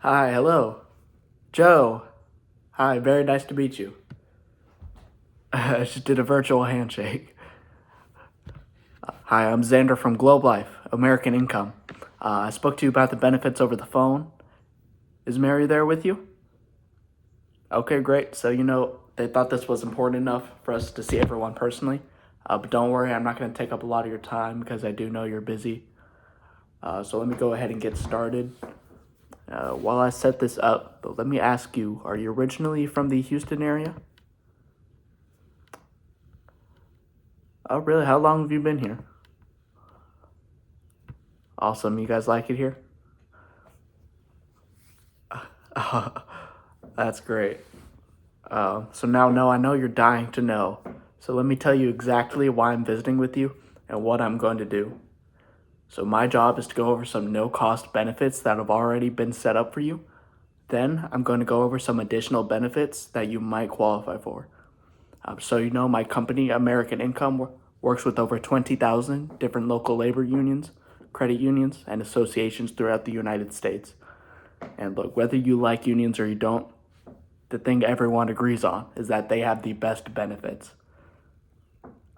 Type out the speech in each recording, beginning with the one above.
Hi, hello. Joe. Hi, very nice to meet you. I just did a virtual handshake. Hi, I'm Xander from Globe Life, American Income. I spoke to you about the benefits over the phone. Is Mary there with you? Okay, great. So, they thought this was important enough for us to see everyone personally. But don't worry, I'm not going to take up a lot of your time because I do know you're busy. So, let me go ahead and get started. While I set this up, let me ask you, are you originally from the Houston area? Oh, really? How long have you been here? Awesome. You guys like it here? That's great. So now, no, I know you're dying to know. So let me tell you exactly why I'm visiting with you and what I'm going to do. So my job is to go over some no-cost benefits that have already been set up for you. Then I'm going to go over some additional benefits that you might qualify for. So my company, American Income, works with over 20,000 different local labor unions, credit unions, and associations throughout the United States. And look, whether you like unions or you don't, the thing everyone agrees on is that they have the best benefits.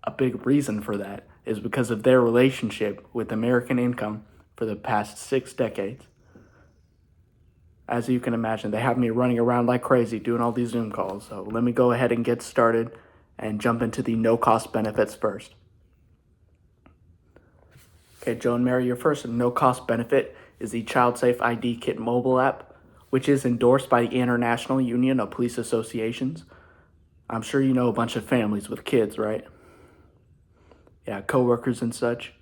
A big reason for that is because of their relationship with American Income for the past 6 decades. As you can imagine, they have me running around like crazy doing all these Zoom calls. So let me go ahead and get started and jump into the no-cost benefits first. Okay, Joe and Mary, your first no-cost benefit is the Child Safe ID Kit mobile app, which is endorsed by the International Union of Police Associations. I'm sure you know a bunch of families with kids, right? Yeah, coworkers and such.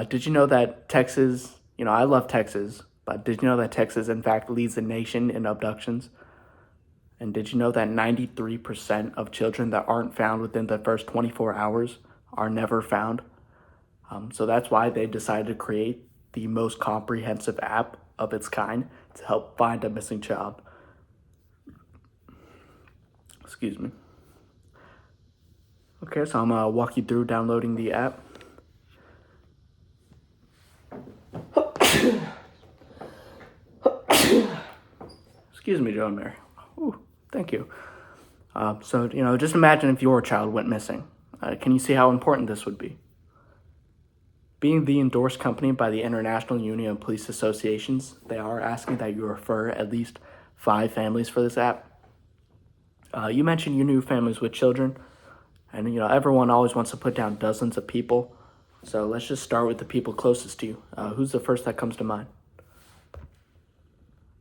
Did you know that Texas, I love Texas, but did you know that Texas, in fact, leads the nation in abductions? And did you know that 93% of children that aren't found within the first 24 hours are never found? So that's why they decided to create the most comprehensive app of its kind to help find a missing child. Excuse me. Okay, so I'm gonna walk you through downloading the app. Excuse me, Joe and Mary. Ooh, thank you. So, just imagine if your child went missing. Can you see how important this would be? Being the endorsed company by the International Union of Police Associations, they are asking that you refer at least 5 families for this app. You mentioned you knew families with children, and everyone always wants to put down dozens of people. So let's just start with the people closest to you. Who's the first that comes to mind?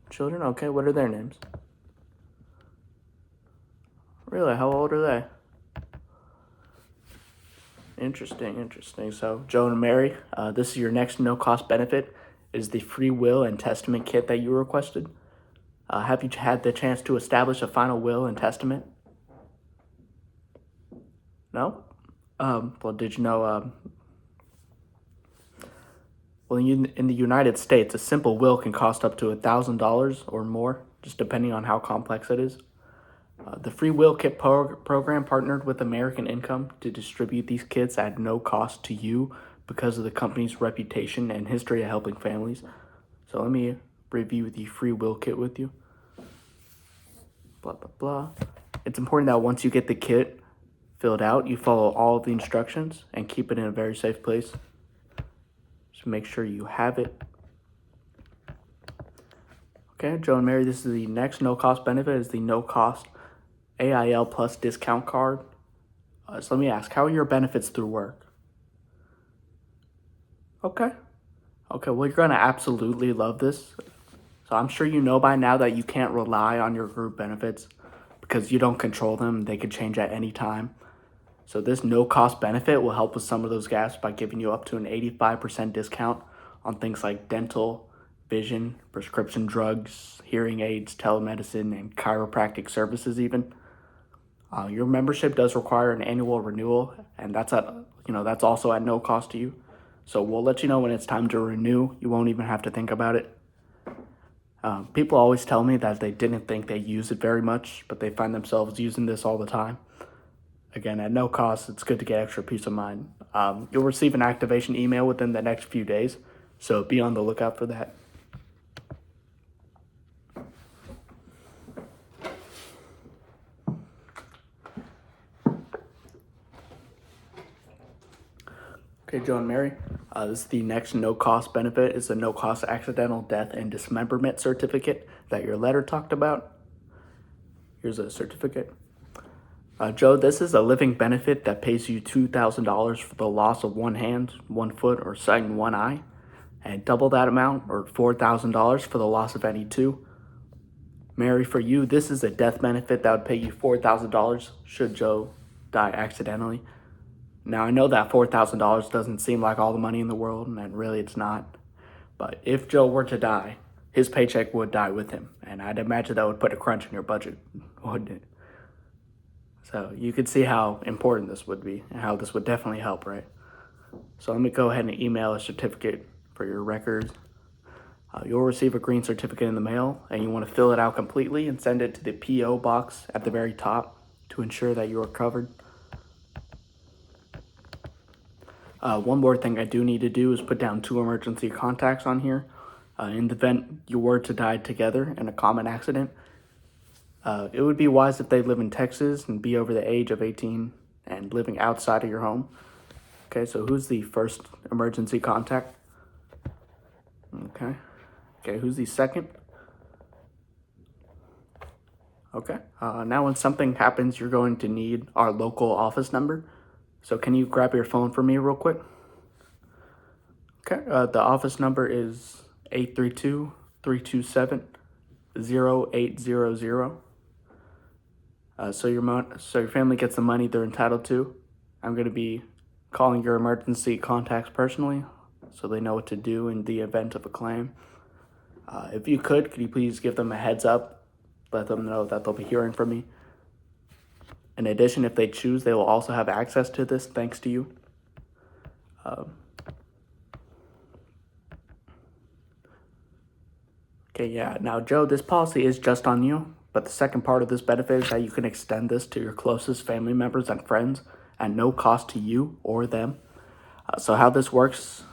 Children? Okay, what are their names? Really? How old are they? Interesting. So, Joe and Mary, this is your next no-cost benefit. Is the free will and testament kit that you requested. Have you had the chance to establish a final will and testament? No? Well, did you know, in the United States, a simple will can cost up to $1,000 or more, just depending on how complex it is. The Free Will Kit program partnered with American Income to distribute these kits at no cost to you because of the company's reputation and history of helping families. So let me review the Free Will Kit with you. Blah, blah, blah. It's important that once you get the kit filled out, you follow all of the instructions and keep it in a very safe place. Just make sure you have it. Okay, Joe and Mary, this is the next no-cost benefit, is the no-cost AIL Plus discount card. So let me ask, how are your benefits through work? Okay, well, you're going to absolutely love this. So I'm sure you know by now that you can't rely on your group benefits because you don't control them. They could change at any time. So this no-cost benefit will help with some of those gaps by giving you up to an 85% discount on things like dental, vision, prescription drugs, hearing aids, telemedicine, and chiropractic services even. Your membership does require an annual renewal, and that's also at no cost to you. So we'll let you know when it's time to renew. You won't even have to think about it. People always tell me that they didn't think they use it very much, but they find themselves using this all the time. Again, at no cost, it's good to get extra peace of mind. You'll receive an activation email within the next few days, so be on the lookout for that. Okay, Joe and Mary, this is the next no-cost benefit. It's a no-cost accidental death and dismemberment certificate that your letter talked about. Here's a certificate. Joe, this is a living benefit that pays you $2,000 for the loss of one hand, 1 foot, or sight in one eye, and double that amount, or $4,000 for the loss of any two. Mary, for you, this is a death benefit that would pay you $4,000 should Joe die accidentally. Now, I know that $4,000 doesn't seem like all the money in the world, and really it's not. But if Joe were to die, his paycheck would die with him. And I'd imagine that would put a crunch in your budget, wouldn't it? So you could see how important this would be and how this would definitely help, right? So let me go ahead and email a certificate for your records. You'll receive a green certificate in the mail, and you want to fill it out completely and send it to the P.O. box at the very top to ensure that you are covered. One more thing I do need to do is put down 2 emergency contacts on here. In the event you were to die together in a common accident, it would be wise if they live in Texas and be over the age of 18 and living outside of your home. Okay, so who's the first emergency contact? Okay, who's the second? Okay, now when something happens, you're going to need our local office number. So can you grab your phone for me real quick? Okay, the office number is 832-327-0800. So your family gets the money they're entitled to. I'm going to be calling your emergency contacts personally, so they know what to do in the event of a claim. If you could you please give them a heads up, let them know that they'll be hearing from me. In addition, if they choose, they will also have access to this thanks to you. Okay, yeah. Now, Joe, this policy is just on you, but the second part of this benefit is that you can extend this to your closest family members and friends at no cost to you or them. So how this works,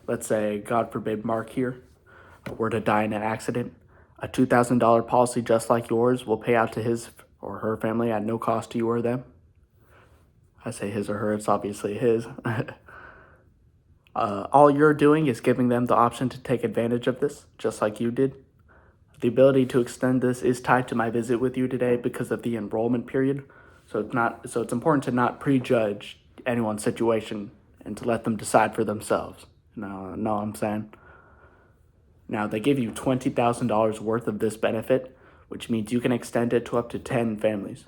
let's say, God forbid, Mark here were to die in an accident, a $2,000 policy just like yours will pay out to his or her family at no cost to you or them. I say his or her, it's obviously his. All you're doing is giving them the option to take advantage of this, just like you did. The ability to extend this is tied to my visit with you today because of the enrollment period. So it's important to not prejudge anyone's situation and to let them decide for themselves. Know what I'm saying? Now, they give you $20,000 worth of this benefit, which means you can extend it to up to 10 families.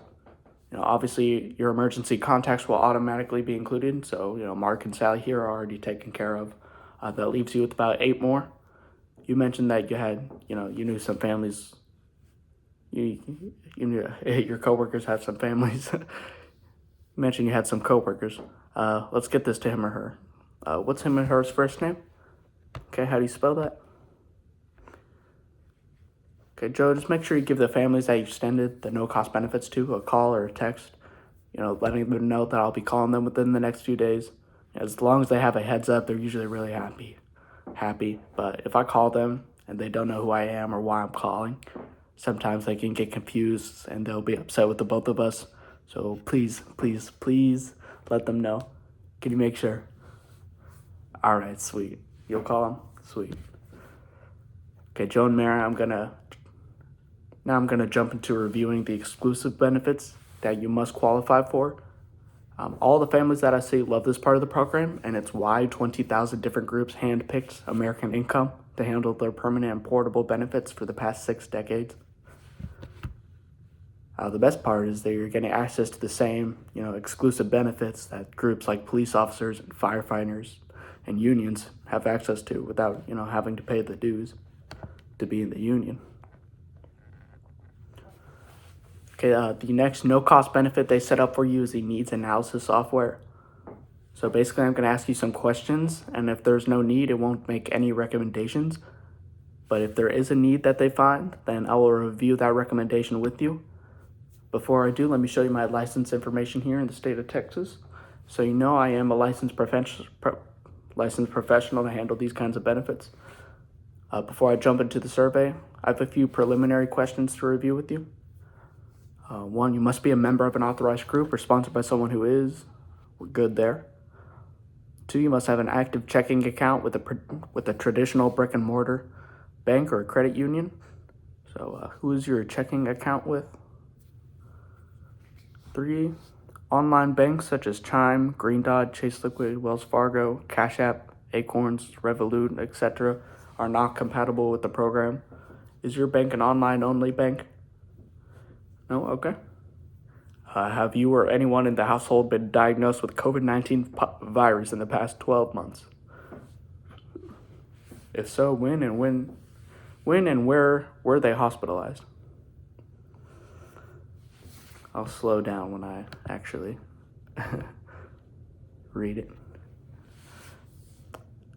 Obviously, your emergency contacts will automatically be included. So, Mark and Sally here are already taken care of. That leaves you with about 8 more. You mentioned that you had, you knew some families. You knew your coworkers had some families. You mentioned you had some coworkers. Let's get this to him or her. What's him and her's first name? Okay, how do you spell that? Okay, Joe, just make sure you give the families that you extended the no-cost benefits to a call or a text, letting them know that I'll be calling them within the next few days. As long as they have a heads up, they're usually really happy. But if I call them and they don't know who I am or why I'm calling, sometimes they can get confused and they'll be upset with the both of us. So please let them know. Can you make sure? All right, sweet. You'll call them? Sweet. Okay, Joe and Mary, I'm gonna jump into reviewing the exclusive benefits that you must qualify for. All the families that I see love this part of the program, and it's why 20,000 different groups handpicked American Income to handle their permanent and portable benefits for the past 6 decades. The best part is that you're getting access to the same, exclusive benefits that groups like police officers and firefighters and unions have access to without, having to pay the dues to be in the union. Okay, the next no-cost benefit they set up for you is the needs analysis software. So basically, I'm going to ask you some questions, and if there's no need, it won't make any recommendations. But if there is a need that they find, then I will review that recommendation with you. Before I do, let me show you my license information here in the state of Texas. So I am a licensed professional to handle these kinds of benefits. Before I jump into the survey, I have a few preliminary questions to review with you. 1, you must be a member of an authorized group or sponsored by someone who is. We're good there. Two, you must have an active checking account with a traditional brick and mortar bank or a credit union. So, who is your checking account with? Three, online banks such as Chime, Green Dot, Chase Liquid, Wells Fargo, Cash App, Acorns, Revolut, etc. are not compatible with the program. Is your bank an online-only bank? No? Okay. Have you or anyone in the household been diagnosed with COVID-19 virus in the past 12 months? If so, when and where were they hospitalized? I'll slow down when I actually read it.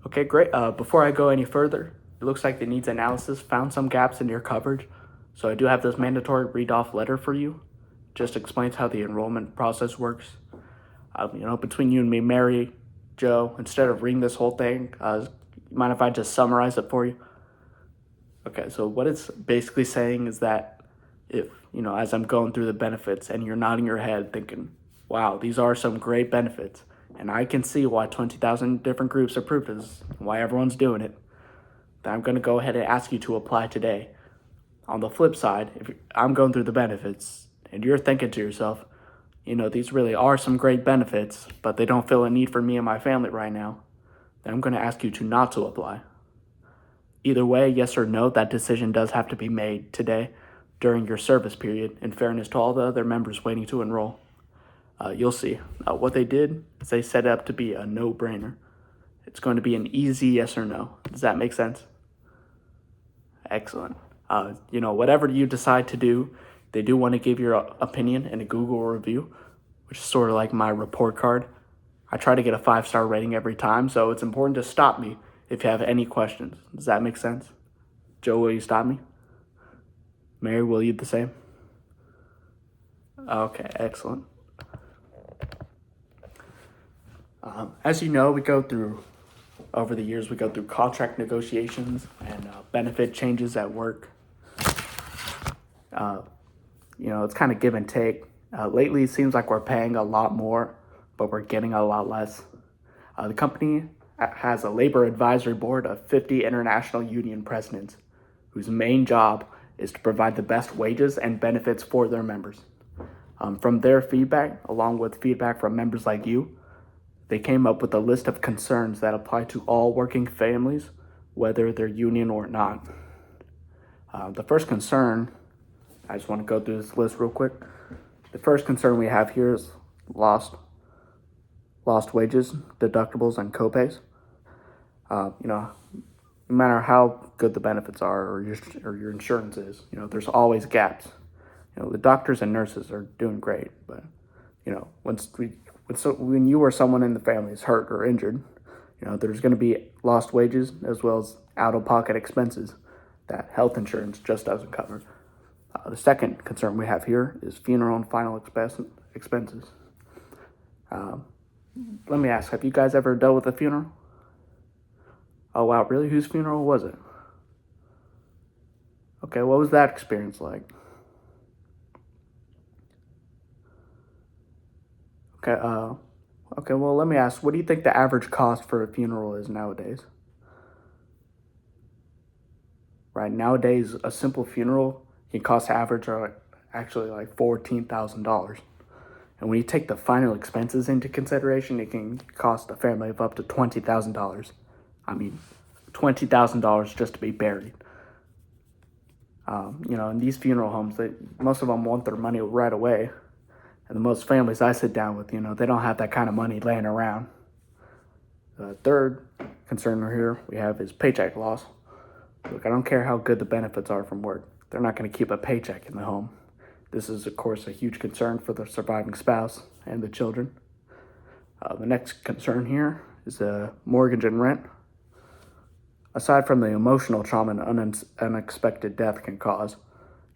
Okay, great. Before I go any further, it looks like the needs analysis found some gaps in your coverage, so I do have this mandatory read-off letter for you. Just explains how the enrollment process works. Between you and me, Mary, Joe, instead of reading this whole thing, mind if I just summarize it for you? Okay, so what it's basically saying is that if, as I'm going through the benefits and you're nodding your head thinking, wow, these are some great benefits, and I can see why 20,000 different groups approved this, why everyone's doing it, then I'm going to go ahead and ask you to apply today. On the flip side, if I'm going through the benefits and you're thinking to yourself, these really are some great benefits, but they don't fill a need for me and my family right now, then I'm going to ask you to not to apply. Either way, yes or no, that decision does have to be made today during your service period, in fairness to all the other members waiting to enroll. You'll see. What they did is they set it up to be a no-brainer. It's going to be an easy yes or no. Does that make sense? Excellent. Whatever you decide to do, they do want to give your opinion in a Google review, which is sort of like my report card. I try to get a 5-star rating every time, so it's important to stop me if you have any questions. Does that make sense? Joe, will you stop me? Mary, will you the same? Okay, excellent. As you know, over the years, we go through contract negotiations and benefit changes at work. It's kind of give and take. Lately, it seems like we're paying a lot more, but we're getting a lot less. The company has a labor advisory board of 50 international union presidents, whose main job is to provide the best wages and benefits for their members. From their feedback, along with feedback from members like you, they came up with a list of concerns that apply to all working families, whether they're union or not. The first concern, I just want to go through this list real quick. The first concern we have here is lost wages, deductibles, and copays. No matter how good the benefits are or your insurance is, there's always gaps. The doctors and nurses are doing great, but when you or someone in the family is hurt or injured, there's going to be lost wages as well as out-of-pocket expenses that health insurance just doesn't cover. The second concern we have here is funeral and final expenses. Let me ask, have you guys ever dealt with a funeral? Oh, wow, really? Whose funeral was it? Okay, what was that experience like? Okay, well, let me ask, what do you think the average cost for a funeral is nowadays? Right, nowadays, a simple funeral can cost average actually like $14,000. And when you take the final expenses into consideration, it can cost a family of up to $20,000. I mean, $20,000 just to be buried. In these funeral homes, most of them want their money right away. And the most families I sit down with, they don't have that kind of money laying around. The third concern here we have is paycheck loss. Look, I don't care how good the benefits are from work. They're not going to keep a paycheck in the home. This is, of course, a huge concern for the surviving spouse and the children. The next concern here is mortgage and rent. Aside from the emotional trauma an unexpected death can cause,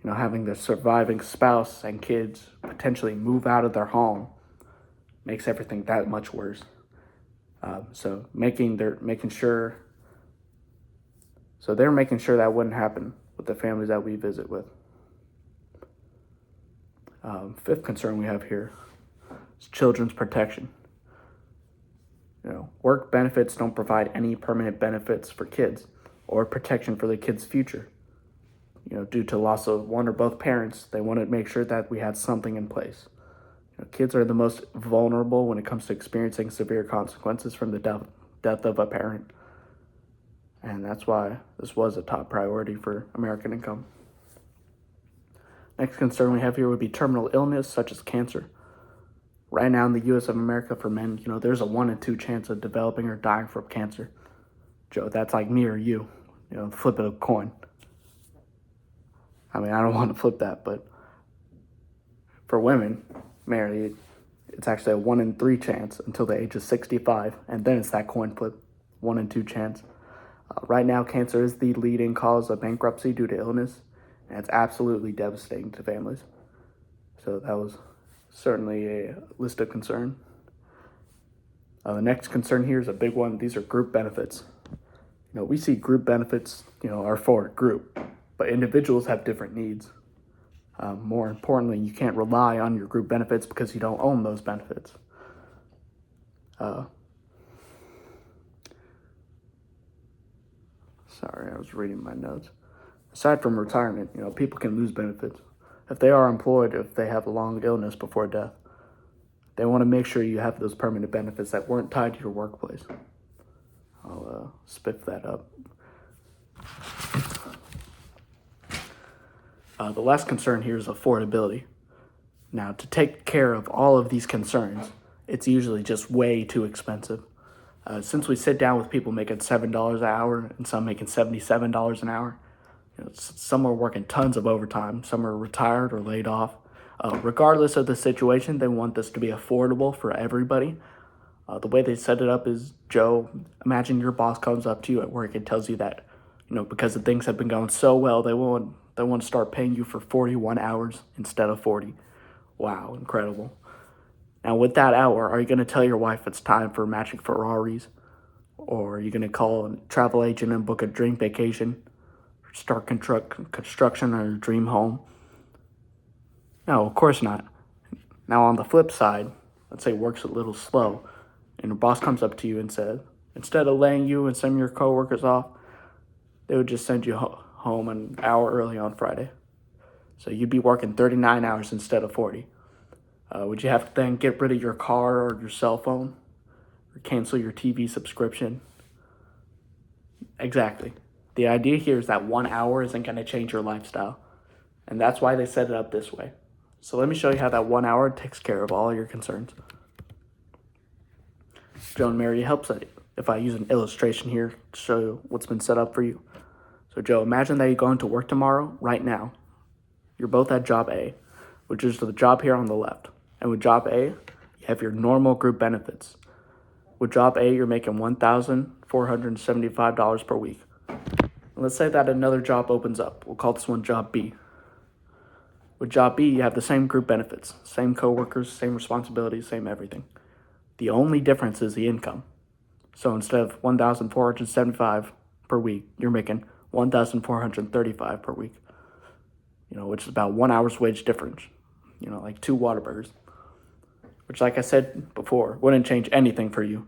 having the surviving spouse and kids potentially move out of their home makes everything that much worse. So they're making sure that wouldn't happen with the families that we visit with. Fifth concern we have here is children's protection. Work benefits don't provide any permanent benefits for kids or protection for the kid's future. Due to loss of one or both parents, they want to make sure that we had something in place. Kids are the most vulnerable when it comes to experiencing severe consequences from the death of a parent. And that's why this was a top priority for American Income. Next concern we have here would be terminal illness, such as cancer. Right now in the U.S. of America, for men, there's a 1 in 2 chance of developing or dying from cancer. Joe, that's like me or you, flip a coin. I mean, I don't want to flip that, but for women, married, it's actually a 1 in 3 chance until the age of 65, and then it's that coin flip, 1 in 2 chance. Right now, cancer is the leading cause of bankruptcy due to illness, and it's absolutely devastating to families. So that was certainly a list of concern. The next concern here is a big one. These are group benefits. We see group benefits, are for a group, but individuals have different needs. More importantly, you can't rely on your group benefits because you don't own those benefits. Sorry, I was reading my notes. Aside from retirement, people can lose benefits. If they are employed, if they have a long illness before death, they want to make sure you have those permanent benefits that weren't tied to your workplace. I'll spiff that up. The last concern here is affordability. Now, to take care of all of these concerns, it's usually just way too expensive. Since we sit down with people making $7 an hour and some making $77 an hour, some are working tons of overtime, some are retired or laid off. Regardless of the situation, they want this to be affordable for everybody. The way they set it up is, Joe, imagine your boss comes up to you at work and tells you that, because the things have been going so well, they want to start paying you for 41 hours instead of 40. Wow, incredible. Now, with that hour, are you going to tell your wife it's time for matching Ferraris? Or are you going to call a travel agent and book a dream vacation? Or start construction on your dream home? No, of course not. Now, on the flip side, let's say work's a little slow, and your boss comes up to you and says, instead of laying you and some of your coworkers off, they would just send you home an hour early on Friday. So you'd be working 39 hours instead of 40. Would you have to then get rid of your car or your cell phone? Or cancel your TV subscription? Exactly. The idea here is that 1 hour isn't going to change your lifestyle. And that's why they set it up this way. So let me show you how that 1 hour takes care of all your concerns. Joe and Mary, it helps if I use an illustration here to show you what's been set up for you. So Joe, imagine that you're going to work tomorrow, right now. You're both at job A, which is the job here on the left. And with job A, you have your normal group benefits. With job A, you're making $1,475 per week. And let's say that another job opens up. We'll call this one job B. With job B, you have the same group benefits, same coworkers, same responsibilities, same everything. The only difference is the income. So instead of $1,475 per week, you're making $1,435 per week. Which is about 1 hour's wage difference. Like 2 Whataburgers. Which, like I said before, wouldn't change anything for you.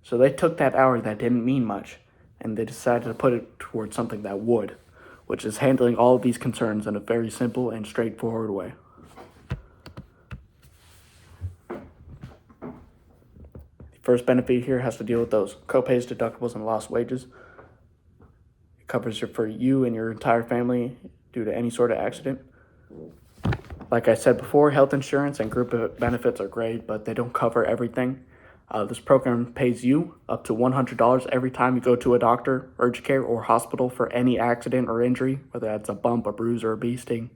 So they took that hour that didn't mean much, and they decided to put it towards something that would, which is handling all of these concerns in a very simple and straightforward way. The first benefit here has to deal with those copays, deductibles, and lost wages. It covers for you and your entire family due to any sort of accident. Like I said before, health insurance and group benefits are great, but they don't cover everything. This program pays you up to $100 every time you go to a doctor, urgent care, or hospital for any accident or injury, whether that's a bump, a bruise, or a bee sting.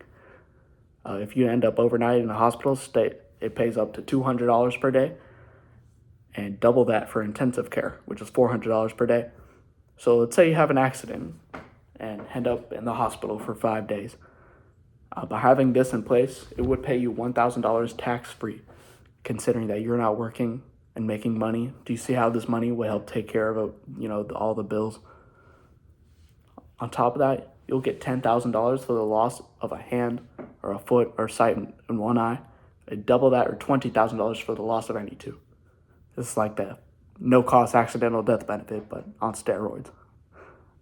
If you end up overnight in a hospital stay, it pays up to $200 per day, and double that for intensive care, which is $400 per day. So let's say you have an accident and end up in the hospital for 5 days. By having this in place, it would pay you $1,000 tax-free, considering that you're not working and making money. Do you see how this money will help take care of all the bills? On top of that, you'll get $10,000 for the loss of a hand or a foot or sight in one eye. And double that, or $20,000 for the loss of any two. This is like the no cost accidental death benefit, but on steroids.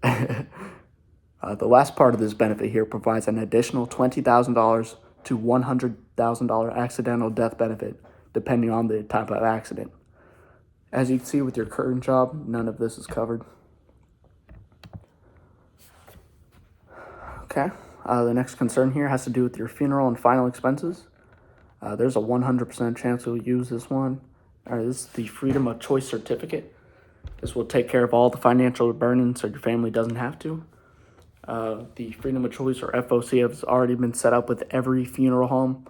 The last part of this benefit here provides an additional $20,000 to $100,000 accidental death benefit, depending on the type of accident. As you can see with your current job, none of this is covered. Okay, the next concern here has to do with your funeral and final expenses. There's a 100% chance you'll use this one. This is the Freedom of Choice Certificate. This will take care of all the financial burden so your family doesn't have to. The Freedom of Choice, or FOC, has already been set up with every funeral home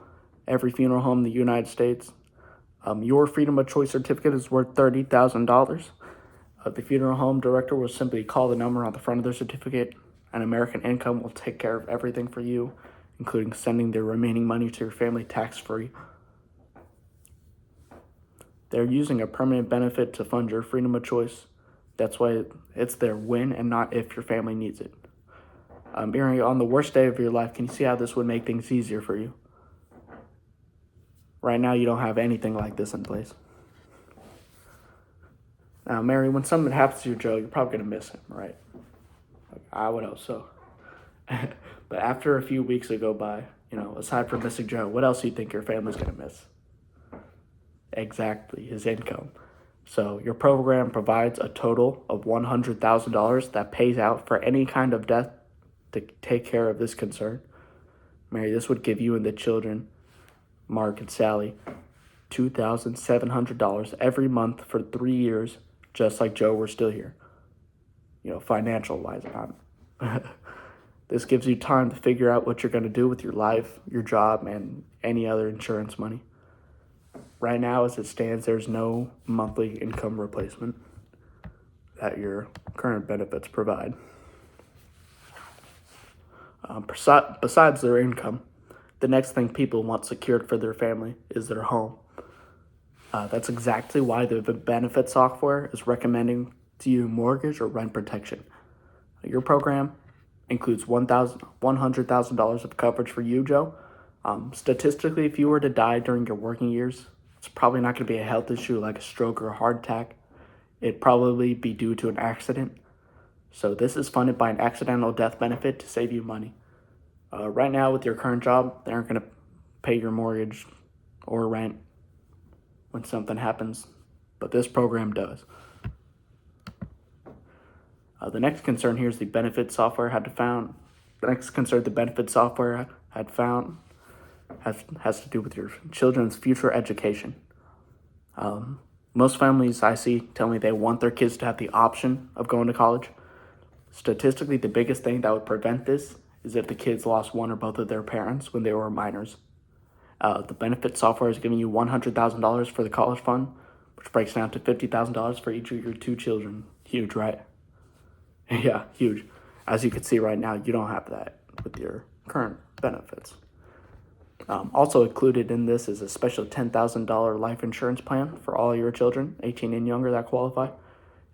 in the United States. Your Freedom of Choice certificate is worth $30,000. The funeral home director will simply call the number on the front of their certificate, and American Income will take care of everything for you, including sending the remaining money to your family tax-free. They're using a permanent benefit to fund your freedom of choice. That's why it's there when and not if your family needs it. Mary, on the worst day of your life, can you see how this would make things easier for you? Right now, you don't have anything like this in place. Now, Mary, when something happens to you, Joe, you're probably going to miss him, right? I would hope so. But after a few weeks that go by, aside from missing Joe, what else do you think your family's going to miss? Exactly, his income. So your program provides a total of $100,000 that pays out for any kind of death to take care of this concern. Mary, this would give you and the children, Mark and Sally, $2,700 every month for 3 years, just like Joe were still here. Financial-wise. This gives you time to figure out what you're going to do with your life, your job, and any other insurance money. Right now, as it stands, there's no monthly income replacement that your current benefits provide. Besides their income, the next thing people want secured for their family is their home. That's exactly why the benefit software is recommending to you mortgage or rent protection. Your program includes $100,000 of coverage for you, Joe. Statistically, if you were to die during your working years, it's probably not going to be a health issue like a stroke or a heart attack. It'd probably be due to an accident. So this is funded by an accidental death benefit to save you money. Right now, with your current job, they aren't going to pay your mortgage or rent when something happens, but this program does. The next concern here is the benefit software had found. The next concern the benefit software had found has to do with your children's future education. Most families I see tell me they want their kids to have the option of going to college. Statistically, the biggest thing that would prevent this is if the kids lost one or both of their parents when they were minors. The benefit software is giving you $100,000 for the college fund, which breaks down to $50,000 for each of your 2 children. Huge, right? Yeah, huge. As you can see right now, you don't have that with your current benefits. Also included in this is a special $10,000 life insurance plan for all your children, 18 and younger, that qualify.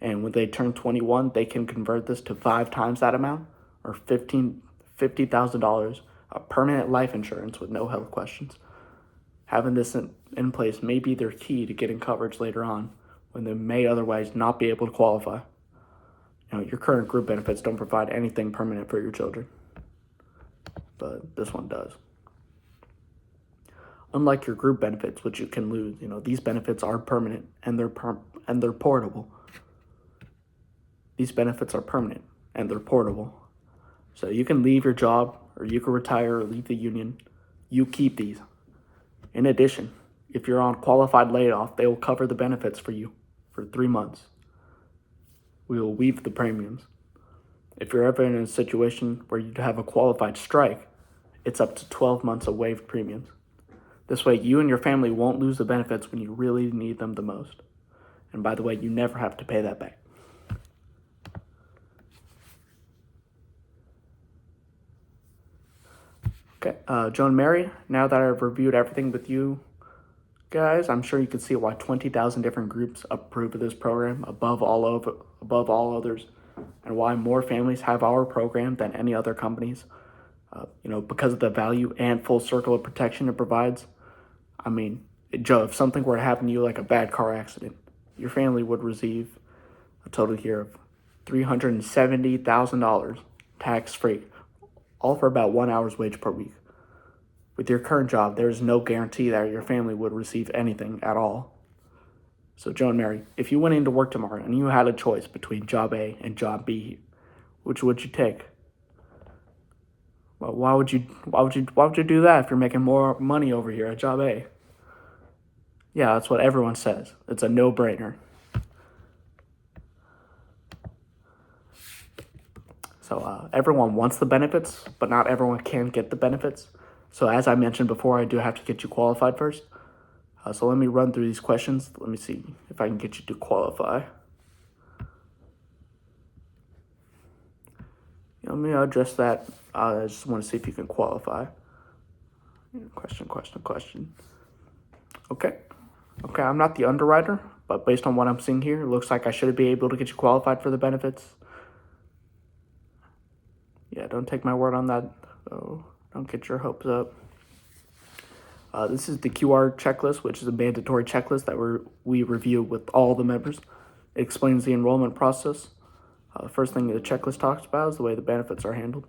And when they turn 21, they can convert this to 5 times that amount, or $50,000 of permanent life insurance with no health questions. Having this in place may be their key to getting coverage later on when they may otherwise not be able to qualify. Your current group benefits don't provide anything permanent for your children, but this one does. Unlike your group benefits, which you can lose, these benefits are permanent and they're portable. These benefits are permanent and they're portable. So you can leave your job, or you can retire or leave the union. You keep these. In addition, if you're on qualified layoff, they will cover the benefits for you for 3 months. We will waive the premiums. If you're ever in a situation where you have a qualified strike, it's up to 12 months of waived premiums. This way, you and your family won't lose the benefits when you really need them the most. And by the way, you never have to pay that back. Okay, Joe and Mary, now that I've reviewed everything with you guys, I'm sure you can see why 20,000 different groups approve of this program above all others, and why more families have our program than any other companies. Because of the value and full circle of protection it provides. I mean, Joe, if something were to happen to you, like a bad car accident, your family would receive a total here of $370,000 tax-free, all for about 1 hour's wage per week. With your current job, there is no guarantee that your family would receive anything at all. So, Joe and Mary, if you went into work tomorrow and you had a choice between job A and job B, which would you take? Well, why would you do that if you're making more money over here at job A? Yeah, that's what everyone says. It's a no-brainer. So everyone wants the benefits, but not everyone can get the benefits. So as I mentioned before, I do have to get you qualified first. So let me run through these questions. Let me see if I can get you to qualify. Let me address that. I just want to see if you can qualify. Question. Okay, I'm not the underwriter, but based on what I'm seeing here, it looks like I should be able to get you qualified for the benefits. Yeah, don't take my word on that, though. Don't get your hopes up. This is the QR checklist, which is a mandatory checklist that we review with all the members. It explains the enrollment process. The first thing the checklist talks about is the way the benefits are handled.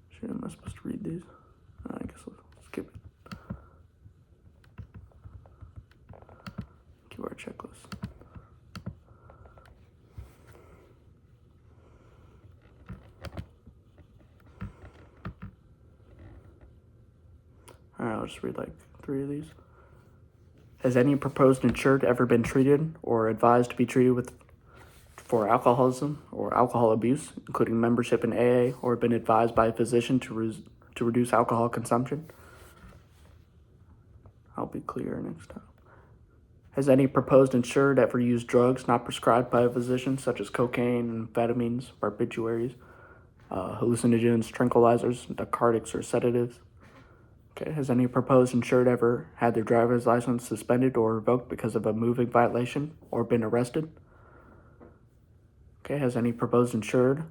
Shit, am I supposed to read these? I guess we'll skip it. QR checklist. Alright, I'll just read like 3 of these. Has any proposed insured ever been treated or advised to be treated for alcoholism or alcohol abuse, including membership in AA, or been advised by a physician to reduce alcohol consumption? I'll be clear next time. Has any proposed insured ever used drugs not prescribed by a physician, such as cocaine, amphetamines, barbiturates, hallucinogens, tranquilizers, narcotics, or sedatives? Okay. Has any proposed insured ever had their driver's license suspended or revoked because of a moving violation or been arrested? Okay. Has any proposed insured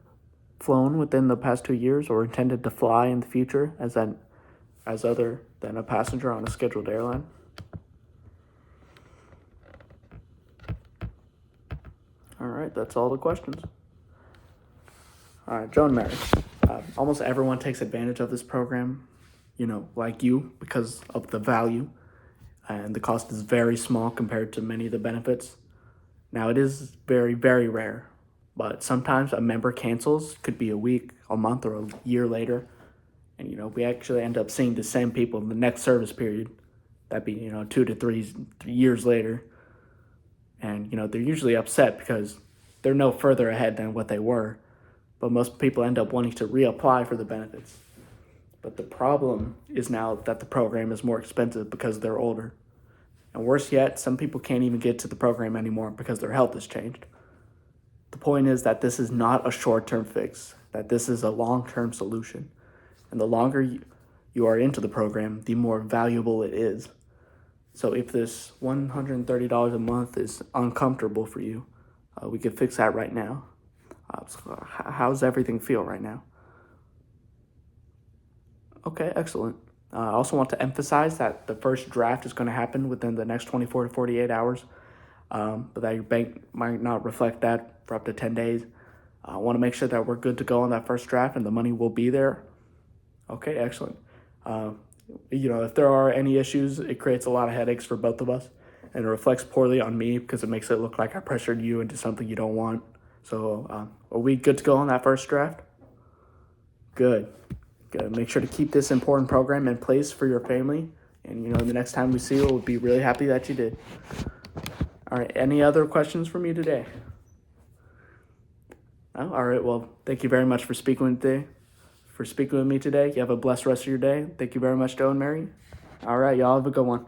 flown within the past 2 years or intended to fly in the future as other than a passenger on a scheduled airline? All right, that's all the questions. All right, Joe and Mary. Almost everyone takes advantage of this program, like you, because of the value, and the cost is very small compared to many of the benefits. Now, it is very, very rare, but sometimes a member cancels, could be a week, a month, or a year later, and we actually end up seeing the same people in the next service period. That'd be 2 to 3 years later, and they're usually upset because they're no further ahead than what they were, but most people end up wanting to reapply for the benefits. But the problem is now that the program is more expensive because they're older. And worse yet, some people can't even get to the program anymore because their health has changed. The point is that this is not a short-term fix, that this is a long-term solution. And the longer you are into the program, the more valuable it is. So if this $130 a month is uncomfortable for you, we could fix that right now. So how's everything feel right now? Okay, excellent. I also want to emphasize that the first draft is going to happen within the next 24 to 48 hours, but that your bank might not reflect that for up to 10 days. I want to make sure that we're good to go on that first draft and the money will be there. Okay, excellent. If there are any issues, it creates a lot of headaches for both of us, and it reflects poorly on me because it makes it look like I pressured you into something you don't want. So are we good to go on that first draft? Good. Make sure to keep this important program in place for your family. And, the next time we see you, we'll be really happy that you did. All right. Any other questions for me today? Oh, all right. Well, thank you very much for speaking with me today. You have a blessed rest of your day. Thank you very much, Joe and Mary. All right. Y'all have a good one.